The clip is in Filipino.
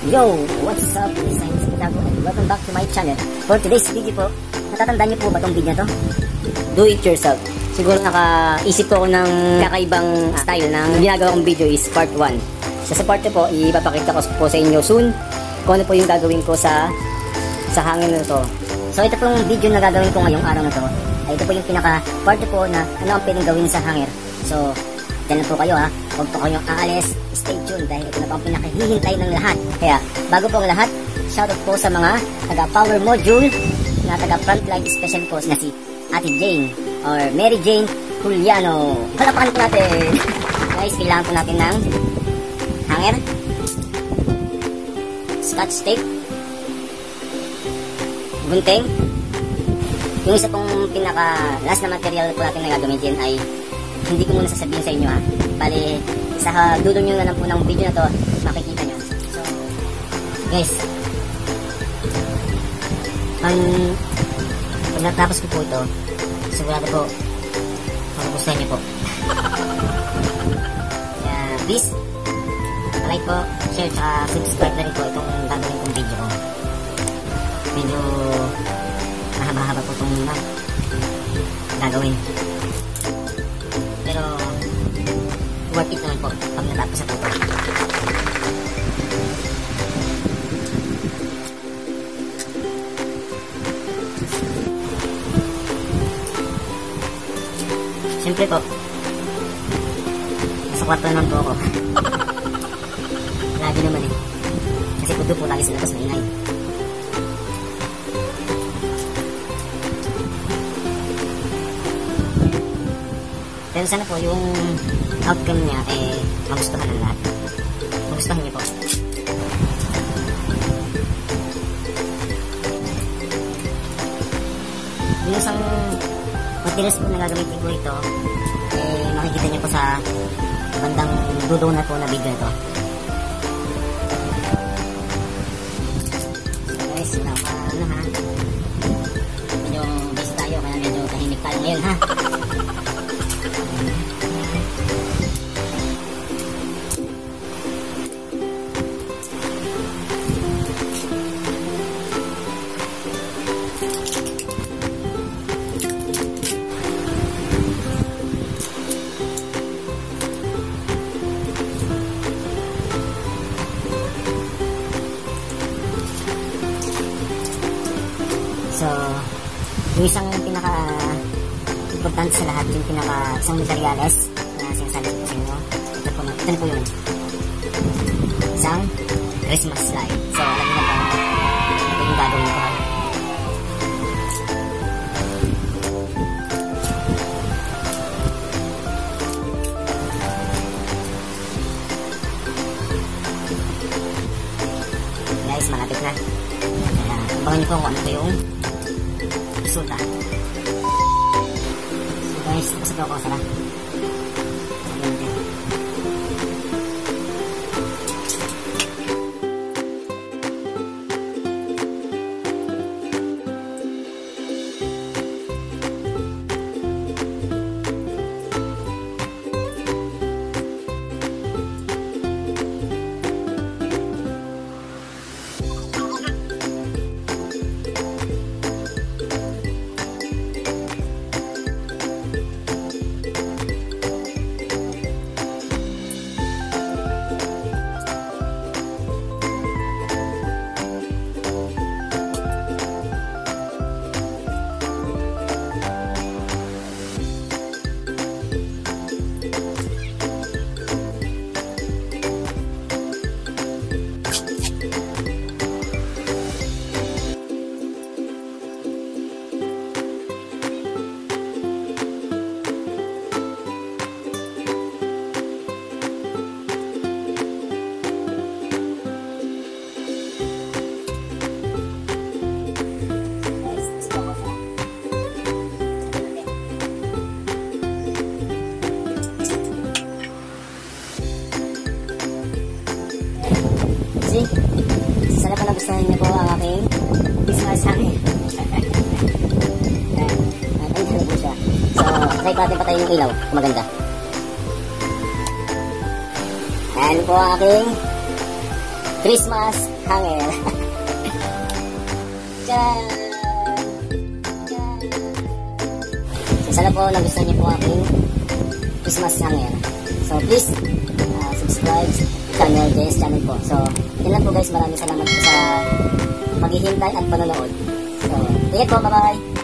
Yo! What's up? This is Santiago and welcome back to my channel. For today's video po, natatandaan niyo po ba itong video na to? Do it yourself. Siguro nakaisip ko ng kakaibang style ng ginagawa kong video is part 1. Sa part 2 po, ipapakita ko po sa inyo soon kung ano po yung gagawin ko sa hangin na to. So ito pong video na gagawin ko ngayong araw na to. Ay ito po yung pinaka part 2 po na ano ang pwedeng gawin sa hanger. So, dyan na po kayo ha. Huwag po kayong aalis. Stay tuned dahil ito na po ang pinakahihintay ng lahat. Kaya, bago po ang lahat, shoutout po sa mga taga-power module na taga-frontline special po na si Ate Jane or Mary Jane Juliano. Palapakan po natin. Guys, kailangan po natin ng hanger, scotch tape, gunting. Yung isa pong pinaka-last na material po natin na gagamitin ay hindi ko muna sasabihin sa inyo ha. Bali, sa dulo nyo na lang po ng video na to, makikita nyo. So, guys, pag natapos ko po ito, sigurado po, magugustuhan nyo po. Kaya, please, like po, share, tsaka subscribe na rin po itong gagawin kong video ko. Medyo mahaba-haba po itong gagawin. Pero worth it naman po pag natapos na po. Siyempre po, nasa kwarto naman po ako. Lagi naman eh. Kasi kudo po lagi sila, tapos maingay. Pero sana po yung outcome niya magustuhan ng lahat. Magustuhan niyo po. Yung isang materials po na gagamitin ko ito, makikita niyo po sa bandang dulo na po na video ito. So guys, ano ha? Medyo busy tayo, kaya medyo tahimik tayo ngayon ha. So, yung isang pinaka-importante sa lahat, yung isang materials na sinasabi ko sa inyo, ito na po yun. Isang Christmas light. So, alam niyo na po, ito yung gagawin ko. Guys, malapit na. Kaya, abangan niyo po kung ano po yung resulta. So guys, tapos ito ako sana. See? Sana pa nagustuhan niyo po ang aking Christmas hanger. Ayan na po siya. So, try pa natin patayin yung ilaw. Maganda. Ayan po ang aking Christmas hanger. Tcharan! So, sana po nagustuhan niyo po aking Christmas hanger. So please subscribe channel, JS channel po. So yun lang po guys, maraming salamat po sa paghihintay at panonood. So ingat po, bye bye!